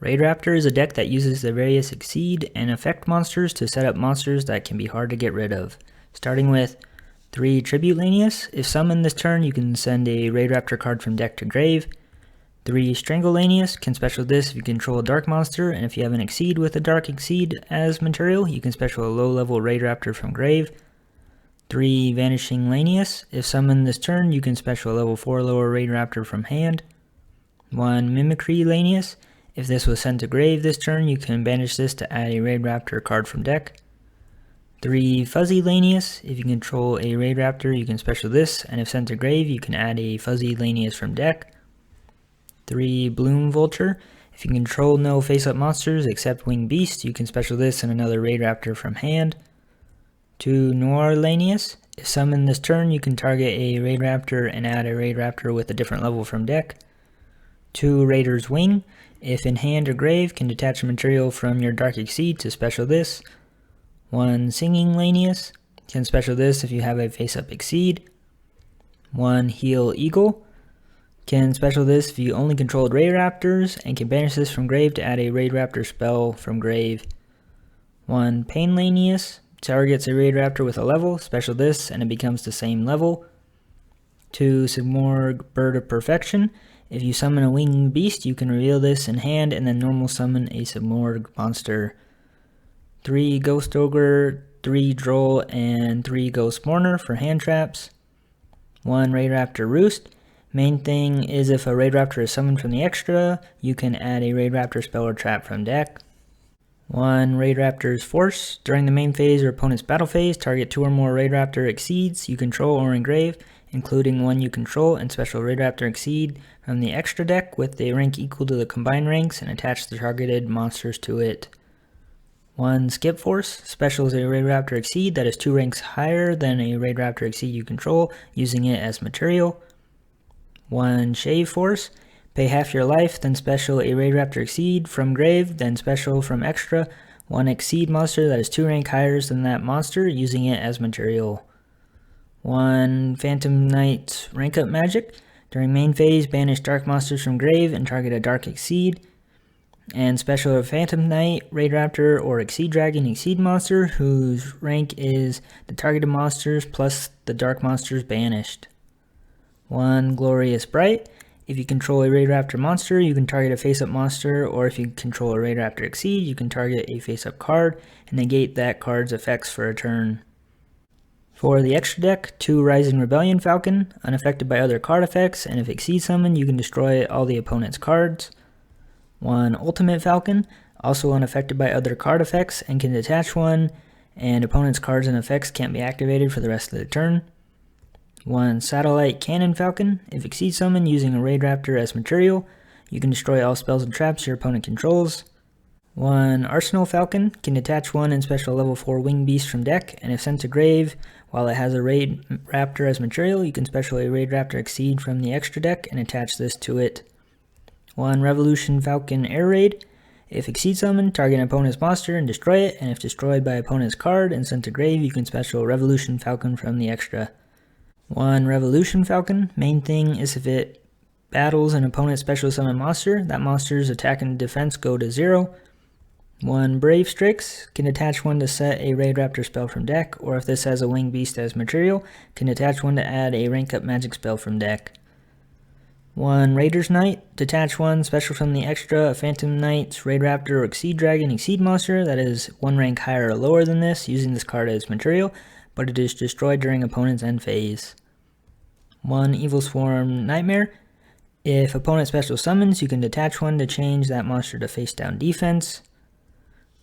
Raidraptor is a deck that uses the various Exceed and Affect monsters to set up monsters that can be hard to get rid of. Starting with 3 Tribute Lanius. If summoned this turn, you can send a Raidraptor card from deck to grave. 3 Strangle Lanius. Can special this if you control a dark monster, and if you have an Exceed with a dark Exceed as material, you can special a low-level Raidraptor from grave. 3 Vanishing Lanius. If summoned this turn, you can special a level 4 lower Raidraptor from hand. 1 Mimicry Lanius. If this was sent to grave this turn, you can banish this to add a Raidraptor card from deck. 3 Fuzzy Lanius. If you control a Raidraptor, you can special this, and if sent to grave, you can add a Fuzzy Lanius from deck. 3 Bloom Vulture. If you control no face-up monsters except Winged Beast, you can special this and another Raidraptor from hand. 2 Noir Lanius. If summoned this turn, you can target a Raidraptor and add a Raidraptor with a different level from deck. 2 Raider's Wing. If in hand or grave, can detach a material from your Dark Exceed to special this. 1 Singing Lanius. Can special this if you have a face-up Exceed. 1 Heal Eagle. Can special this if you only controlled Raidraptors, and can banish this from grave to add a Raidraptor spell from grave. 1 Pain Lanius. Targets a Raidraptor with a level, special this, and it becomes the same level. 2 Simorgh Bird of Perfection. If you summon a Winged Beast, you can reveal this in hand and then normal summon a Simorgh monster. 3 Ghost Ogre, 3 Droll, and 3 Ghost Mourner for hand traps. 1 Raidraptor Roost. Main thing is if a Raidraptor is summoned from the extra, you can add a Raidraptor spell or trap from deck. 1 Raidraptor's Force. During the main phase or opponent's battle phase, target 2 or more Raidraptor Exceeds you control or engrave, including one you control, and special Raidraptor Exceed from the extra deck with a rank equal to the combined ranks and attach the targeted monsters to it. 1 Skip Force. Special is a Raidraptor Exceed that is 2 ranks higher than a Raidraptor Exceed you control, using it as material. 1 Shave Force. Pay half your life, then special a Raidraptor Exceed from grave, then special from extra 1 Exceed monster that is 2 rank higher than that monster, using it as material. 1 Phantom Knight Rank Up Magic. During main phase, banish dark monsters from grave and target a Dark Exceed. And special a Phantom Knight, Raidraptor, or Exceed Dragon Exceed monster whose rank is the targeted monsters plus the dark monsters banished. 1 Glorious Bright. If you control a Raidraptor monster, you can target a face-up monster, or if you control a Raidraptor Exceed, you can target a face-up card and negate that card's effects for a turn. For the extra deck, 2 Rising Rebellion Falcon, unaffected by other card effects, and if Exceed summoned, you can destroy all the opponent's cards. 1 Ultimate Falcon, also unaffected by other card effects, and can detach one, and opponent's cards and effects can't be activated for the rest of the turn. 1 Satellite Cannon Falcon. If Exceed summoned using a Raidraptor as material, you can destroy all spells and traps your opponent controls. 1 Arsenal Falcon. Can detach one and special level 4 Winged Beast from deck, and if sent to grave, while it has a Raidraptor as material, you can special a Raidraptor Exceed from the extra deck and attach this to it. 1 Revolution Falcon Air Raid. If Exceed summoned, target an opponent's monster and destroy it, and if destroyed by opponent's card and sent to grave, you can special Revolution Falcon from the extra. 1 Revolution Falcon. Main thing is if it battles an opponent's special summon monster, that monster's attack and defense go to 0. 1 Brave Strix. Can attach one to set a Raidraptor spell from deck, or if this has a Winged Beast as material, can attach one to add a rank up magic spell from deck. 1 Raider's Knight. Detach one special from the extra, a Phantom Knight's Raidraptor or Exceed Dragon Exceed monster that is 1 rank higher or lower than this, using this card as material, but it is destroyed during opponent's end phase. 1 Evil Swarm Nightmare. If opponent special summons, you can detach one to change that monster to face down defense.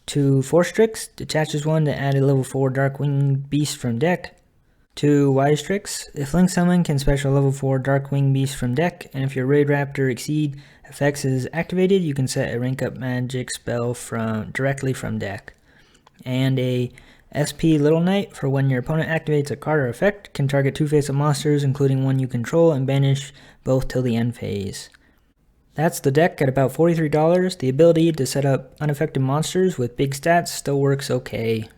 2 Force Strix. Detaches one to add a level 4 Dark Winged Beast from deck. 2 Wise Strix. If Link Summon, can special level 4 Dark Winged Beast from deck, and if your Raidraptor Exceed effects is activated, you can set a rank up magic spell directly from deck. And a SP Little Knight, for when your opponent activates a card or effect, can target 2 face-up monsters, including one you control, and banish both till the end phase. That's the deck at about $43. The ability to set up unaffected monsters with big stats still works okay.